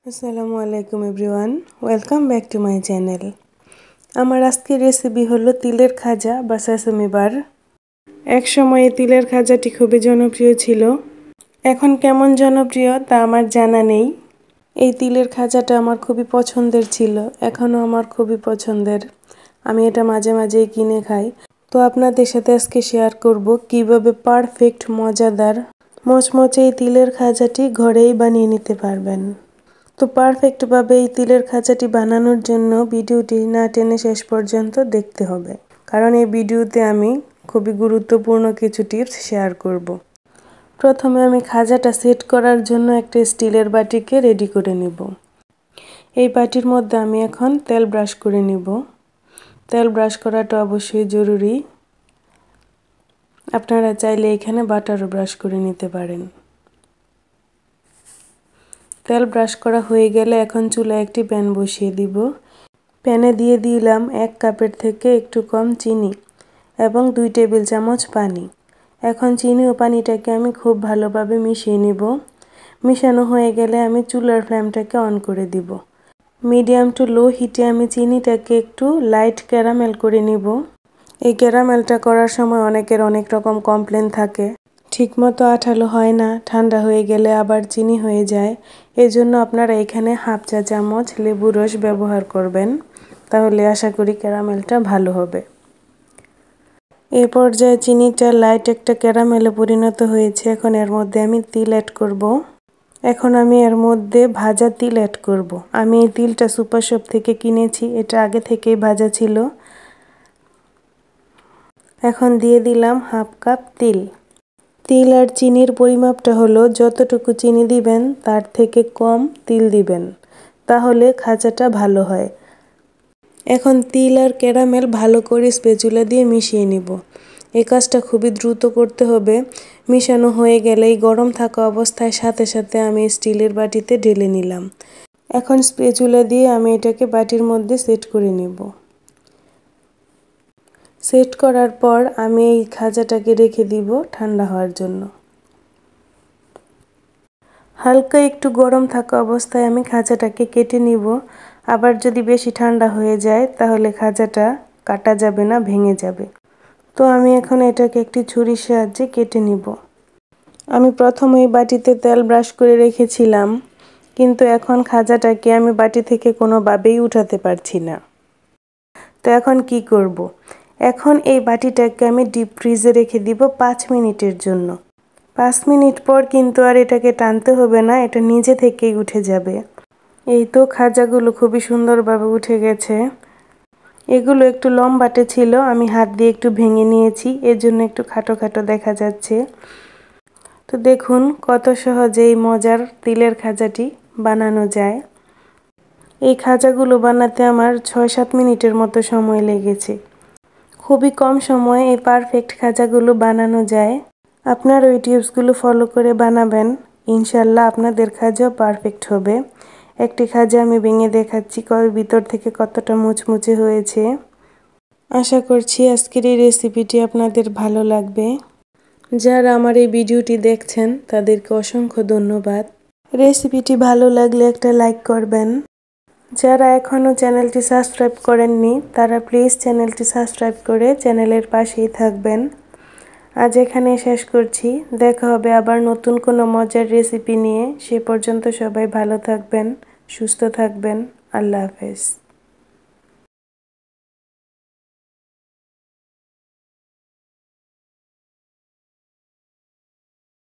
আসসালামু আলাইকুম everyone, welcome back to my channel. আমার আজকের রেসিপি হলো তিলের খাজা বা সেসমি বার। এক সময় এই তিলের খাজাটি খুবই জনপ্রিয় ছিল, এখন কেমন জনপ্রিয় তা আমার জানা নেই। এই তিলের খাজাটা আমার খুবই পছন্দের ছিল, এখনও আমার খুবই পছন্দের। আমি এটা মাঝে মাঝেই কিনে খাই। তো আপনাদের সাথে আজকে শেয়ার করব কিভাবে পারফেক্ট মজাদার মচমচে এই তিলের খাজাটি ঘরেই বানিয়ে নিতে পারবেন। তো পারফেক্টভাবে এই তিলের খাজাটি বানানোর জন্য ভিডিওটি না টেনে শেষ পর্যন্ত দেখতে হবে, কারণ এই ভিডিওতে আমি খুবই গুরুত্বপূর্ণ কিছু টিপস শেয়ার করব। প্রথমে আমি খাজাটা সেট করার জন্য একটা স্টিলের বাটিকে রেডি করে নেব। এই বাটির মধ্যে আমি এখন তেল ব্রাশ করে নেব। তেল ব্রাশ করাটা অবশ্যই জরুরি। আপনারা চাইলে এখানে বাটারও ব্রাশ করে নিতে পারেন। তেল ব্রাশ করা হয়ে গেলে এখন চুলায় একটি প্যান বসিয়ে দিব। প্যানে দিয়ে দিলাম 1 কাপের থেকে একটু কম চিনি এবং 2 টেবিল চামচ পানি। এখন চিনি ও পানিটাকে আমি খুব ভালোভাবে মিশিয়ে নিব। মিশানো হয়ে গেলে আমি চুলার ফ্লেমটাকে অন করে দিব। মিডিয়াম টু লো হিটে আমি চিনিটাকে একটু লাইট ক্যারামেল করে নিব। এই ক্যারামেলটা করার সময় অনেকের অনেক রকম কমপ্লেন থাকে, ঠিকমতো আঠালো হয় না, ঠান্ডা হয়ে গেলে আবার চিনি হয়ে যায়। এজন্য আপনারা এখানে হাফ চা চামচ লেবুর রস ব্যবহার করবেন, তাহলে আশা করি ক্যারামেলটা ভালো হবে। এই পর্যায়ে চিনিটা লাইট একটা ক্যারামেলে পরিণত হয়েছে। এখন এর মধ্যে আমি তিল অ্যাড করব। এখন আমি এর মধ্যে ভাজা তিল অ্যাড করব। আমি এই তিলটা সুপার শপ থেকে কিনেছি, এটা আগে থেকেই ভাজা ছিল। এখন দিয়ে দিলাম হাফ কাপ তিল। তিল আর চিনির পরিমাপটা হলো যতটুকু চিনি দিবেন তার থেকে কম তিল দিবেন, তাহলে খাজাটা ভালো হয়। এখন তিল আর ক্যারামেল ভালো করে স্প্যাচুলা দিয়ে মিশিয়ে নিব। এই কাজটা খুবই দ্রুত করতে হবে। মিশানো হয়ে গেলেই গরম থাকা অবস্থায় সাথে সাথে আমি স্টিলের বাটিতে ঢেলে নিলাম। এখন স্প্যাচুলা দিয়ে আমি এটাকে বাটির মধ্যে সেট করে নেব। সেট করার পর আমি এই খাজাটাকে রেখে দিব ঠান্ডা হওয়ার জন্য। হালকা একটু গরম থাকা অবস্থায় আমি খাজাটাকে কেটে নিব। আবার যদি বেশি ঠান্ডা হয়ে যায় তাহলে খাজাটা কাটা যাবে না, ভেঙে যাবে। তো আমি এখন এটাকে একটি ছুরির সাহায্যে কেটে নিব। আমি প্রথমেই বাটিতে তেল ব্রাশ করে রেখেছিলাম, কিন্তু এখন খাজাটাকে আমি বাটি থেকে কোনোভাবেই উঠাতে পারছি না। তো এখন কি করব? এখন এই বাটিটাকে আমি ডিপ ফ্রিজে রেখে দিব 5 মিনিটের জন্য। 5 মিনিট পর কিন্তু আর এটাকে টানতে হবে না, এটা নিজে থেকেই উঠে যাবে। এই তো খাজাগুলো খুবই সুন্দরভাবে উঠে গেছে। এগুলো একটু লম্বাটে ছিল, আমি হাত দিয়ে একটু ভেঙে নিয়েছি, এর জন্য একটু খাটো খাটো দেখা যাচ্ছে। তো দেখুন কত সহজে এই মজার তিলের খাজাটি বানানো যায়। এই খাজাগুলো বানাতে আমার 6-7 মিনিটের মতো সময় লেগেছে। খুবই কম সময়ে এই পারফেক্ট খাজাগুলো বানানো যায়। আপনারা ওই টিপসগুলো ফলো করে বানাবেন, ইনশাল্লাহ আপনাদের খাজাও পারফেক্ট হবে। একটি খাজা আমি ভেঙে দেখাচ্ছি ভিতর থেকে কতটা মুচমুচে হয়েছে। আশা করছি আজকের এই রেসিপিটি আপনাদের ভালো লাগবে। যারা আমার এই ভিডিওটি দেখছেন তাদেরকে অসংখ্য ধন্যবাদ। রেসিপিটি ভালো লাগলে একটা লাইক করবেন। যারা এখনও চ্যানেলটি সাবস্ক্রাইব করেননি তারা প্লিজ চ্যানেলটি সাবস্ক্রাইব করে চ্যানেলের পাশেই থাকবেন। আজ এখানে শেষ করছি, দেখা হবে আবার নতুন কোনো মজার রেসিপি নিয়ে। সে পর্যন্ত সবাই ভালো থাকবেন, সুস্থ থাকবেন। আল্লাহ হাফেজ।